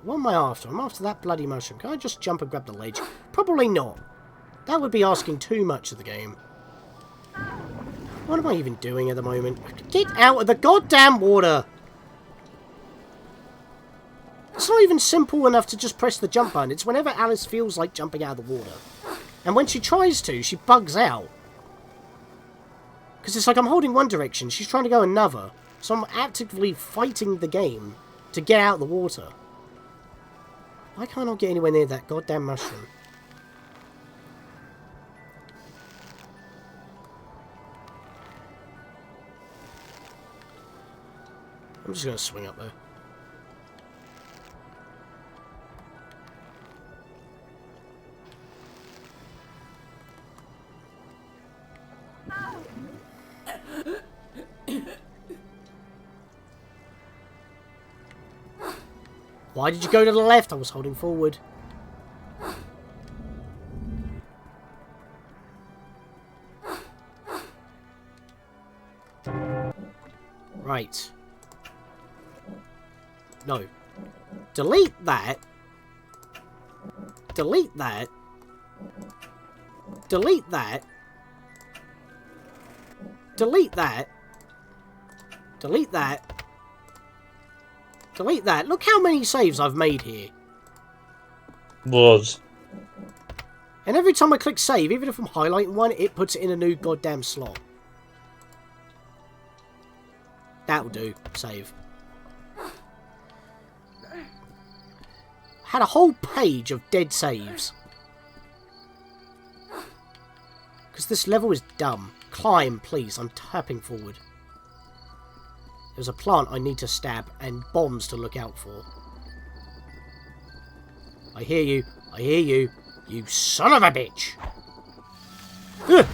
What am I after? I'm after that bloody mushroom. Can I just jump and grab the ledge? Probably not. That would be asking too much of the game. What am I even doing at the moment? Get out of the goddamn water! It's not even simple enough to just press the jump button. It's whenever Alice feels like jumping out of the water. And when she tries to, she bugs out. Because it's like I'm holding one direction, she's trying to go another. So I'm actively fighting the game to get out of the water. Why can't I get anywhere near that goddamn mushroom? I'm just going to swing up there. Why did you go to the left? I was holding forward. Right. No. Delete that. Delete that. Delete that. Delete that. Delete that. Delete that. Look how many saves I've made here. Was. And every time I click save, even if I'm highlighting one, it puts it in a new goddamn slot. That'll do. Save. Had a whole page of dead saves. Because this level is dumb. Climb, please. I'm tapping forward. There's a plant I need to stab and bombs to look out for. I hear you. I hear you. You son of a bitch! Ugh.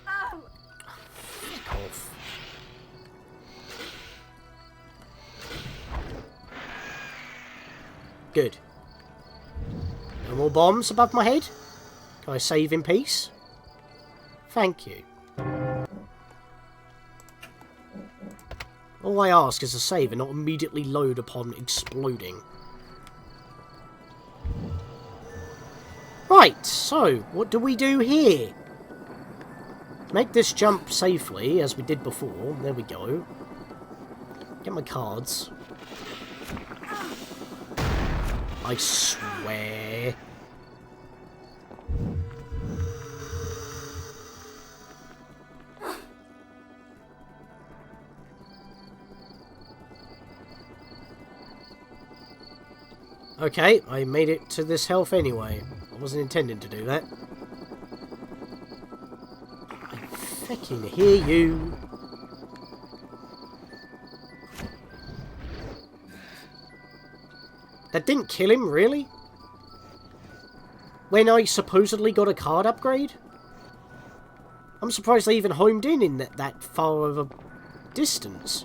Fuck off. Good. No more bombs above my head? Can I save in peace? Thank you. All I ask is a save and not immediately load upon exploding. Right, so, what do we do here? Make this jump safely, as we did before. There we go. Get my cards. I swear. Okay, I made it to this health anyway. I wasn't intending to do that. I fucking hear you. That didn't kill him, really? When I supposedly got a card upgrade? I'm surprised they even homed in that far of a distance.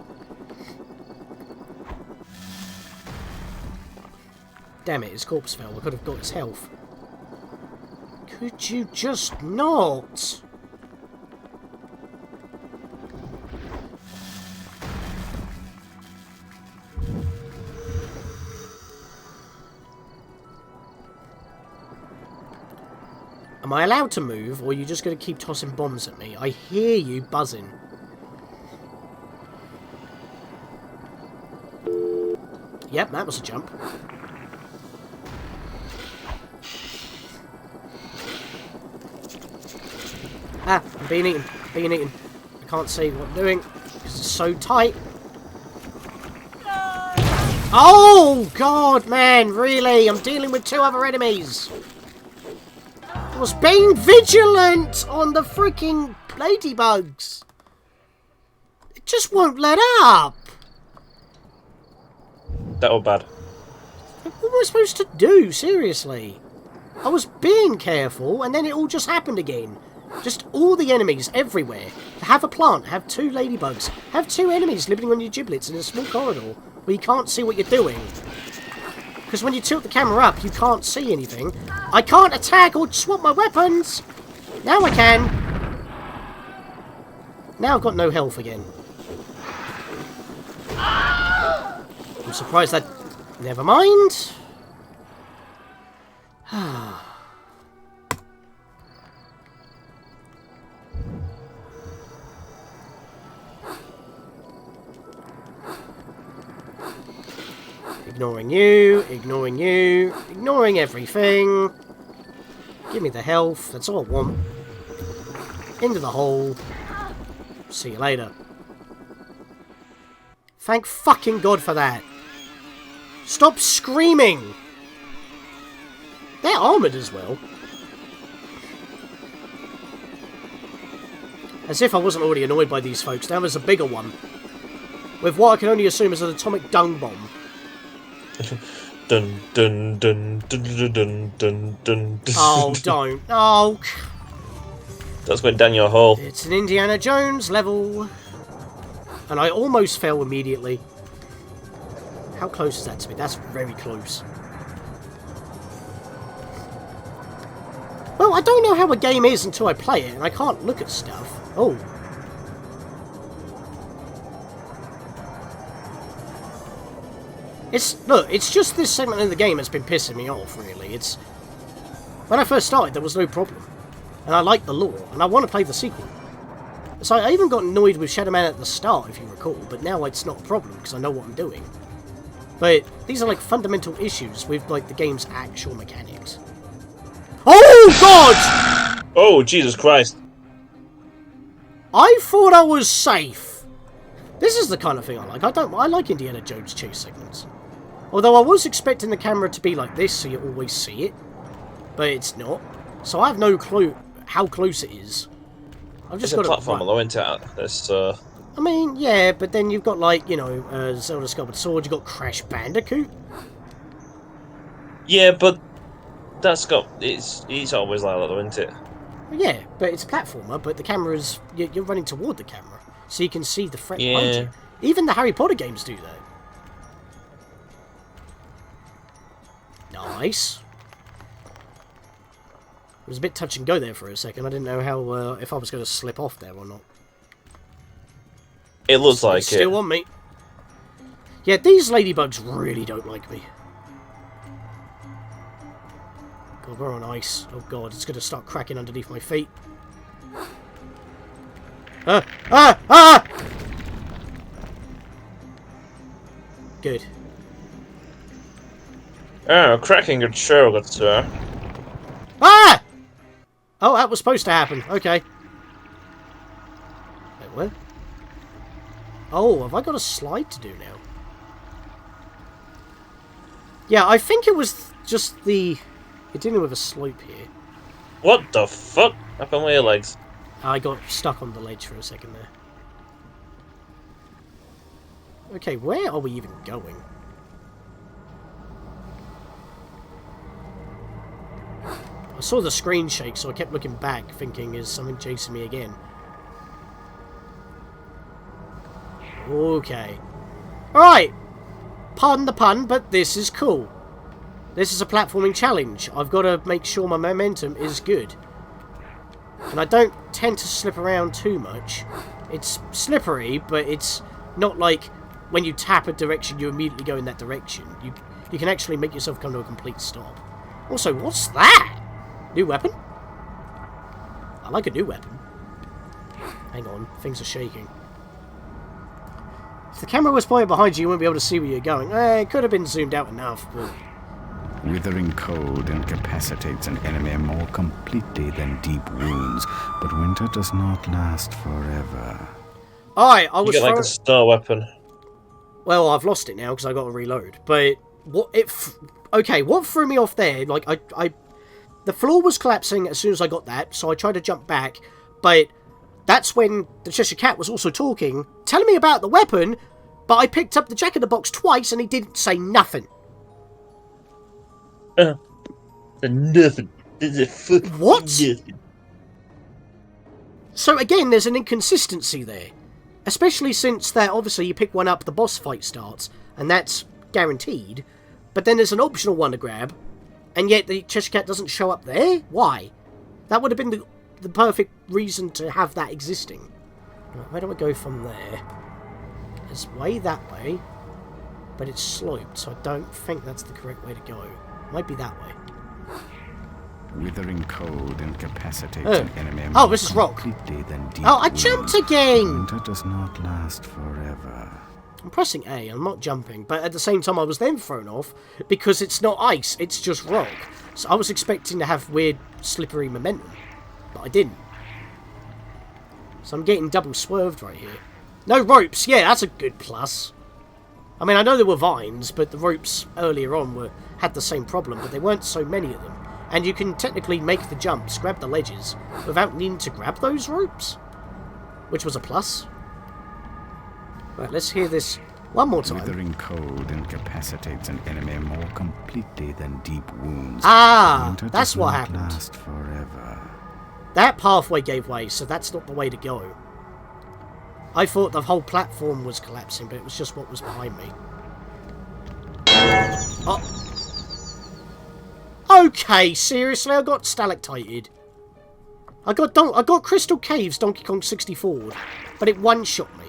Damn it, his corpse fell. I could have got his health. Could you just not? Am I allowed to move, or are you just going to keep tossing bombs at me? I hear you buzzing. Yep, that was a jump. Ah, I'm being eaten. Being eaten. I can't see what I'm doing because it's so tight. Oh, God, man, really? I'm dealing with two other enemies. I was being vigilant on the freaking ladybugs. It just won't let up. That was bad. What am I supposed to do? Seriously. I was being careful, and then it all just happened again. Just all the enemies everywhere. Have a plant, have two ladybugs, have two enemies living on your giblets in a small corridor where you can't see what you're doing. Because when you tilt the camera up, you can't see anything. I can't attack or swap my weapons! Now I can! Now I've got no health again. I'm surprised that... Never mind. Ignoring you, ignoring everything. Give me the health, that's all I want. Into the hole. See you later. Thank fucking God for that. Stop screaming! They're armoured as well. As if I wasn't already annoyed by these folks. Now there's a bigger one. With what I can only assume is an atomic dung bomb. Dun dun dun dun dun dun dun dun. Oh, don't. Oh. That's went down your hole. It's an Indiana Jones level. And I almost fell immediately. How close is that to me? That's very close. Well, I don't know how a game is until I play it, and I can't look at stuff. Oh. Look, it's just this segment of the game that's been pissing me off, really. It's... When I first started, there was no problem. And I like the lore, and I want to play the sequel. So I even got annoyed with Shadow Man at the start, if you recall, but now it's not a problem, because I know what I'm doing. But these are, like, fundamental issues with, like, the game's actual mechanics. Oh, God! Oh, Jesus Christ. I thought I was safe. This is the kind of thing I like. I like Indiana Jones chase segments. Although I was expecting the camera to be like this, so you always see it. But it's not. So I have no clue how close it is. I've just got a platform though, isn't it? This, I mean, yeah, but then you've got, like, you know, Zelda Sculpted Sword, you've got Crash Bandicoot. Yeah, but that's got... It's always like that though, isn't it? Yeah, but it's a platformer, but the camera's... You're running toward the camera, so you can see the threat behind you. Even the Harry Potter games do that. Nice. It was a bit touch and go there for a second. I didn't know how if I was going to slip off there or not. It looks like it. Still on me. Yeah, these ladybugs really don't like me. God, we're on ice. Oh God, it's going to start cracking underneath my feet. Good. Oh, cracking good show, good sir. Ah! Oh, that was supposed to happen. Okay. Wait, what? Oh, have I got a slide to do now? Yeah, I think it was just the... You're dealing with a slope here. What the fuck? Up on your legs. I got stuck on the ledge for a second there. Okay, where are we even going? I saw the screen shake, so I kept looking back, thinking, is something chasing me again? Okay. Alright! Pardon the pun, but this is cool. This is a platforming challenge. I've got to make sure my momentum is good. And I don't tend to slip around too much. It's slippery, but it's not like when you tap a direction, you immediately go in that direction. You can actually make yourself come to a complete stop. Also, what's that? New weapon? I like a new weapon. Hang on, things are shaking. If the camera was pointed behind you, you wouldn't be able to see where you're going. It could have been zoomed out enough, but... Withering cold incapacitates an enemy more completely than deep wounds, but winter does not last forever. Alright, I was... You get like a star weapon. Well, I've lost it now because I got to reload. But what okay, what threw me off there? Like the floor was collapsing as soon as I got that, so I tried to jump back. But that's when the Cheshire Cat was also talking, telling me about the weapon. But I picked up the Jack in the Box twice, and he didn't say nothing. Nothing. What? Nothing. So again, there's an inconsistency there. Especially since that, obviously, you pick one up, the boss fight starts, and that's guaranteed. But then there's an optional one to grab, and yet the Cheshire Cat doesn't show up there? Why? That would have been the perfect reason to have that existing. Right, where do I go from there? There's way that way. but it's sloped, so I don't think that's the correct way to go. Might be that way. Withering cold incapacitates an enemy Oh, more this is rock. completely than deep Oh, I jumped wounds. again! Winter does not last forever. I'm pressing A, I'm not jumping, but at the same time I was then thrown off because it's not ice, it's just rock. So I was expecting to have weird slippery momentum, but I didn't. So I'm getting double swerved right here. No ropes, yeah, that's a good plus. I mean, I know there were vines, but the ropes earlier on had the same problem, but there weren't so many of them. And you can technically make the jumps, grab the ledges, without needing to grab those ropes, which was a plus. Right, let's hear this one more time. Withering cold incapacitates an enemy more completely than deep wounds. Ah, Winter that's does what not happened. last forever. That pathway gave way, so that's not the way to go. I thought the whole platform was collapsing, but it was just what was behind me. Oh. Okay, seriously, I got stalactited. I got Crystal Caves Donkey Kong 64, but it one-shot me.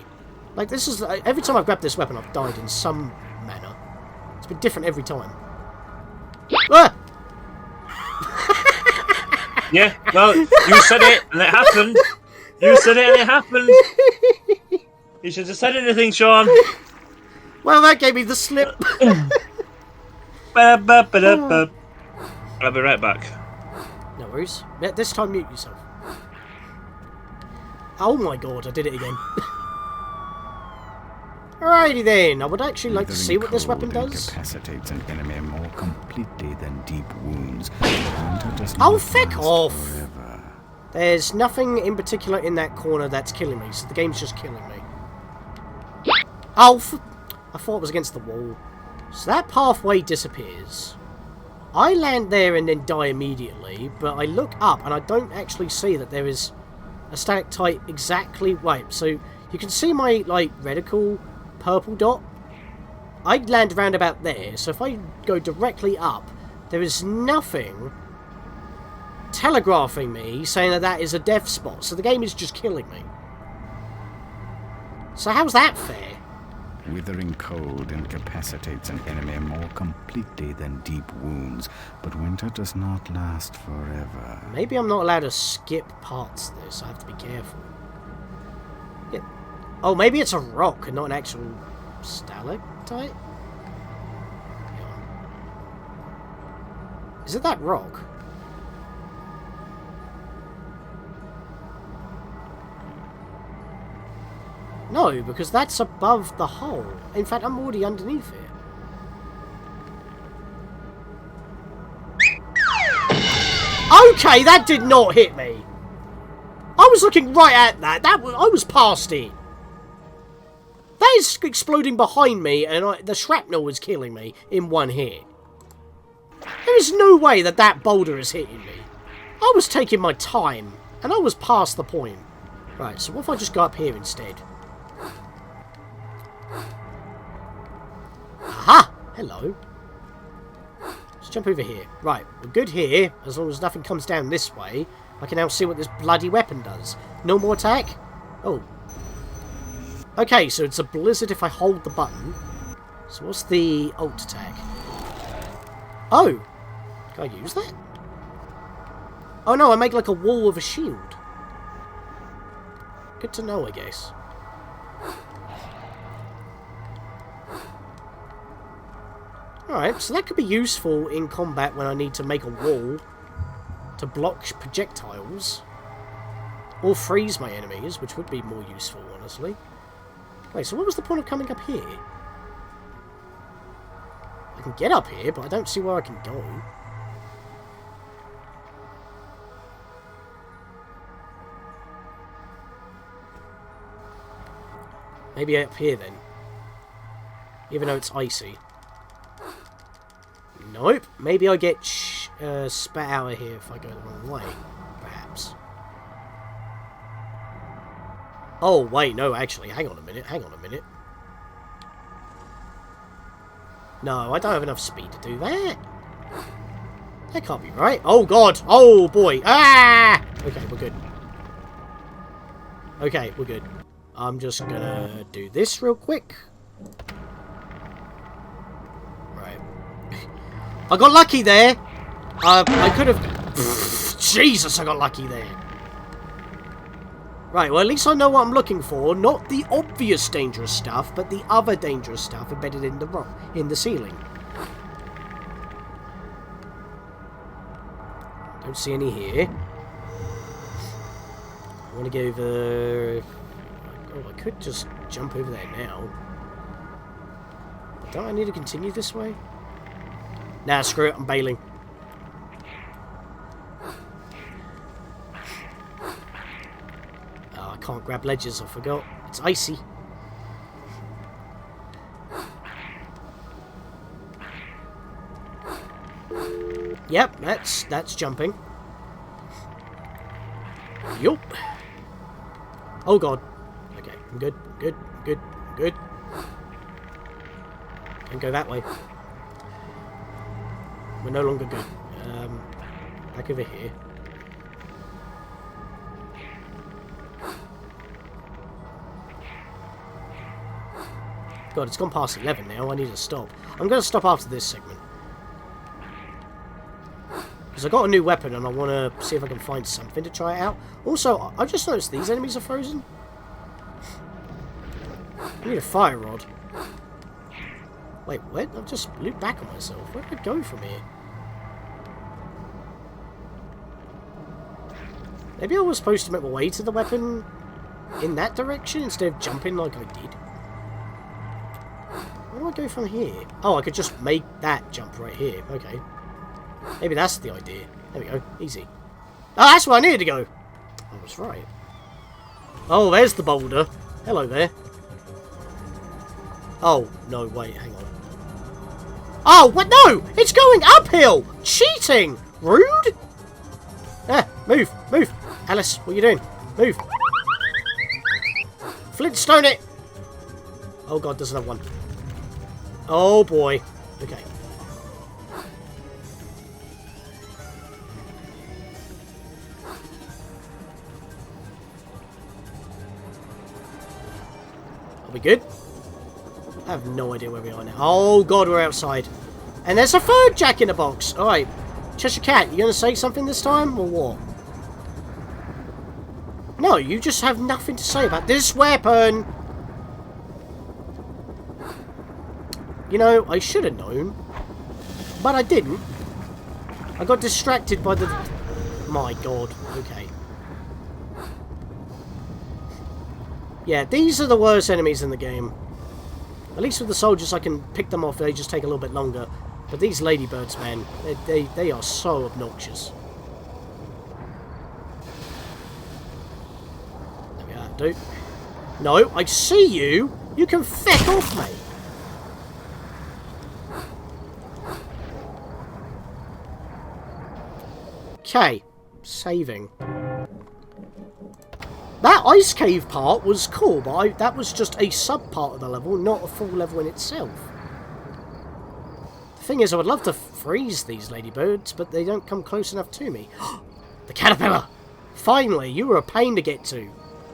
Like, this is... every time I've grabbed this weapon, I've died in some manner. It's been different every time. Ah! Yeah, well, you said it and it happened. You said it and it happened. You should have said anything, Sean. Well, that gave me the slip. Ba-ba-ba-da-ba. I'll be right back. No worries. Yeah, this time mute yourself. Oh my god, I did it again. Alrighty then, I would actually like to see what this weapon does. Incapacitates an enemy more completely than deep wounds. Oh, feck off! Forever. There's nothing in particular in that corner that's killing me, so the game's just killing me. Oh, I thought it was against the wall. So that pathway disappears. I land there and then die immediately, but I look up and I don't actually see that there is a stalactite exactly... Wait, so you can see my, like, reticle purple dot? I'd land around about there, so if I go directly up, there is nothing telegraphing me saying that that is a death spot, so the game is just killing me. So how's that fair? Withering cold incapacitates an enemy more completely than deep wounds, but winter does not last forever. Maybe I'm not allowed to skip parts of this, I have to be careful. Yeah. Oh, maybe it's a rock and not an actual stalactite? Hang on. Is it that rock? No, because that's above the hole. In fact, I'm already underneath it. Okay, that did not hit me. I was looking right at that. I was past it. That is exploding behind me, and the shrapnel is killing me in one hit. There is no way that that boulder is hitting me. I was taking my time, and I was past the point. Right, so what if I just go up here instead? Aha! Hello. Let's jump over here. Right, we're good here. As long as nothing comes down this way, I can now see what this bloody weapon does. No more attack? Oh. Okay, so it's a blizzard if I hold the button. So what's the alt attack? Oh! Can I use that? Oh no, I make like a wall of a shield. Good to know, I guess. Alright, so that could be useful in combat when I need to make a wall to block projectiles. Or freeze my enemies, which would be more useful, honestly. Wait, so what was the point of coming up here? I can get up here, but I don't see where I can go. Maybe up here, then. Even though it's icy. Nope. Maybe I get spat out of here if I go the wrong way. Perhaps. Oh, wait, no, actually. Hang on a minute. Hang on a minute. No, I don't have enough speed to do that. That can't be right. Oh, God. Oh, boy. Ah! Okay, we're good. Okay, we're good. I'm just gonna do this real quick. I got lucky there. I could have... Jesus, I got lucky there. Right, well, at least I know what I'm looking for. Not the obvious dangerous stuff, but the other dangerous stuff embedded in the rock, in the ceiling. Don't see any here. I want to go over... Oh, I could just jump over there now. Don't I need to continue this way? Nah, screw it, I'm bailing. Oh, I can't grab ledges, I forgot. It's icy. Yep, that's jumping. Yup. Oh god. Okay, I'm good, good, good, good. Don't go that way. We're no longer good. Back over here. God, it's gone past 11 now. I need to stop. I'm going to stop after this segment. Because I got a new weapon and I want to see if I can find something to try it out. Also, I just noticed these enemies are frozen. I need a fire rod. Wait, what? I've just looped back on myself. Where did I go from here? Maybe I was supposed to make my way to the weapon in that direction instead of jumping like I did. Where do I go from here? Oh, I could just make that jump right here. Okay. Maybe that's the idea. There we go. Easy. Oh, that's where I needed to go. I was right. Oh, there's the boulder. Hello there. Oh, no, wait, hang on. Oh, what? No! It's going uphill! Cheating! Rude! Ah, move, move. Alice, what are you doing? Move. Flintstone it! Oh god, there's another one. Oh boy. Okay. Are we good? I have no idea where we are now. Oh god, we're outside. And there's a third Jack in the Box. Alright. Cheshire Cat, you gonna say something this time, or what? No, you just have nothing to say about this weapon. You know, I should have known. But I didn't. I got distracted by the... My god. Okay. Yeah, these are the worst enemies in the game. At least with the soldiers I can pick them off, they just take a little bit longer. But these ladybirds, man, they are so obnoxious. There we are, dude. No, I see you! You can feck off, mate! Okay, saving. That ice cave part was cool, but that was just a sub-part of the level, not a full level in itself. The thing is, I would love to freeze these ladybirds, but they don't come close enough to me. The caterpillar! Finally, you were a pain to get to.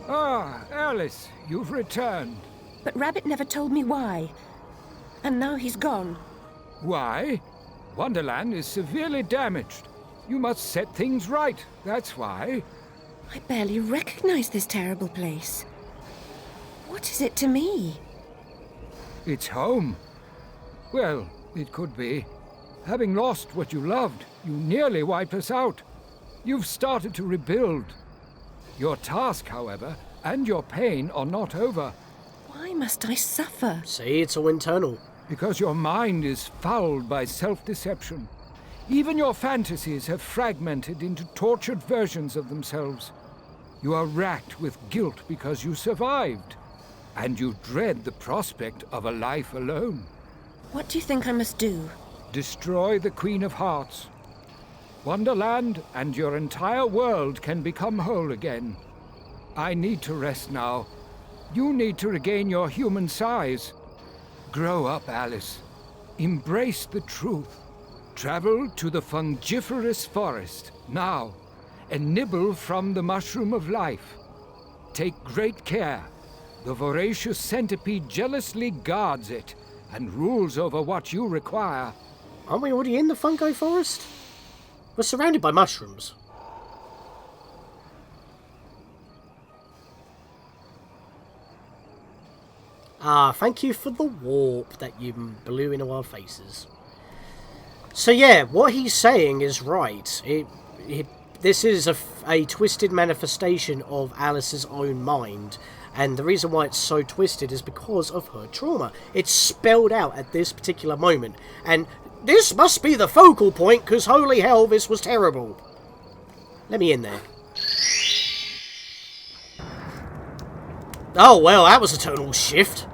Ah, Alice, you've returned. But Rabbit never told me why. And now he's gone. Why? Wonderland is severely damaged. You must set things right, that's why. I barely recognize this terrible place. What is it to me? It's home. Well, it could be. Having lost what you loved, you nearly wiped us out. You've started to rebuild. Your task, however, and your pain are not over. Why must I suffer? See, it's all internal. Because your mind is fouled by self-deception. Even your fantasies have fragmented into tortured versions of themselves. You are racked with guilt because you survived, and you dread the prospect of a life alone. What do you think I must do? Destroy the Queen of Hearts. Wonderland and your entire world can become whole again. I need to rest now. You need to regain your human size. Grow up, Alice. Embrace the truth. Travel to the fungiferous forest, now, and nibble from the mushroom of life. Take great care. The voracious centipede jealously guards it and rules over what you require. Aren't we already in the fungi forest? We're surrounded by mushrooms. Ah, thank you for the warp that you blew into our faces. So yeah, what he's saying is right. This is a twisted manifestation of Alice's own mind. And the reason why it's so twisted is because of her trauma. It's spelled out at this particular moment. And this must be the focal point, because holy hell, this was terrible. Let me in there. Oh, well, that was a total shift.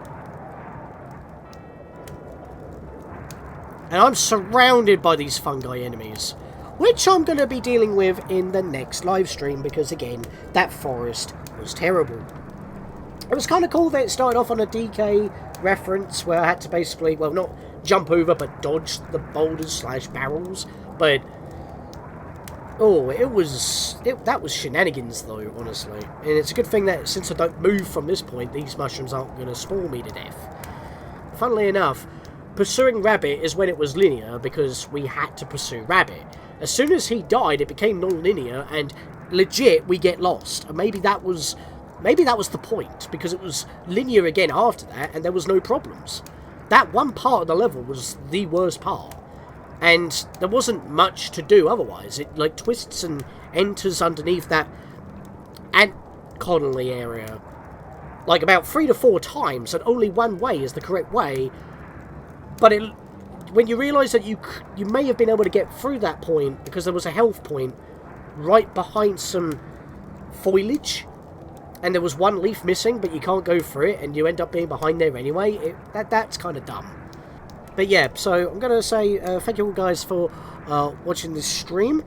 And I'm surrounded by these fungi enemies, which I'm going to be dealing with in the next live stream, because, again, that forest was terrible. It was kind of cool that it started off on a DK reference, where I had to basically, well, not jump over, but dodge the boulders / barrels, but... Oh, that was shenanigans, though, honestly. And it's a good thing that since I don't move from this point, these mushrooms aren't going to spawn me to death. Funnily enough, pursuing Rabbit is when it was linear, because we had to pursue Rabbit. As soon as he died, it became non-linear, and legit, we get lost. And maybe that was the point, because it was linear again after that, and there was no problems. That one part of the level was the worst part. And there wasn't much to do otherwise. It, like, twists and enters underneath that Ant Colony area, like, about 3 to 4 times, and only one way is the correct way. But when you realise that you may have been able to get through that point, because there was a health point right behind some foliage, and there was one leaf missing, but you can't go through it, and you end up being behind there anyway, that's kind of dumb. But yeah, so I'm going to say thank you all guys for watching this stream.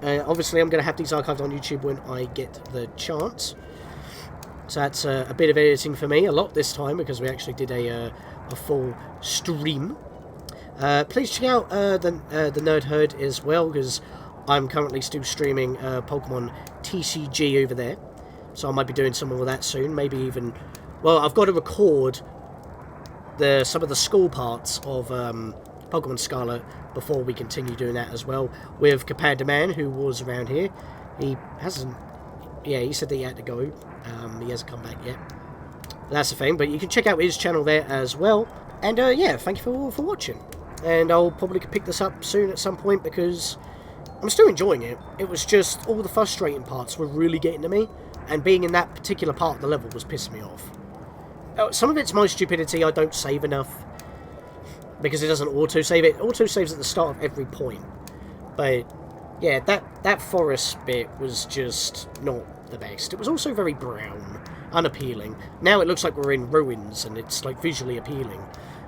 Obviously, I'm going to have these archived on YouTube when I get the chance. So that's a bit of editing for me, a lot this time, because we actually did a full stream. Please check out the Nerd Herd as well, because I'm currently still streaming Pokemon TCG over there. So I might be doing some more of that soon, maybe even... Well, I've got to record some of the school parts of Pokemon Scarlet before we continue doing that as well, with Commander Man, who was around here. He hasn't... Yeah, he said that he had to go. He hasn't come back yet. That's the thing, but you can check out his channel there as well. And yeah, thank you for watching. And I'll probably pick this up soon at some point, because I'm still enjoying it. It was just all the frustrating parts were really getting to me, and being in that particular part of the level was pissing me off. Some of it's my stupidity. I don't save enough because it doesn't auto-save. It auto-saves at the start of every point. But yeah, that forest bit was just not the best. It was also very brown, unappealing. Now it looks like we're in ruins, and it's like visually appealing.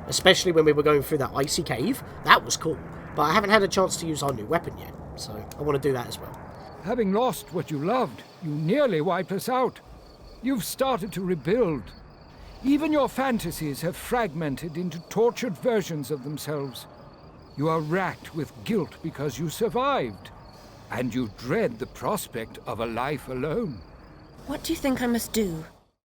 Especially when we were going through that Icy Cave. That was cool. But I haven't had a chance to use our new weapon yet, so I want to do that as well. Having lost what you loved, you nearly wiped us out. You've started to rebuild. Even your fantasies have fragmented into tortured versions of themselves. You are racked with guilt because you survived, and you dread the prospect of a life alone. What do you think I must do?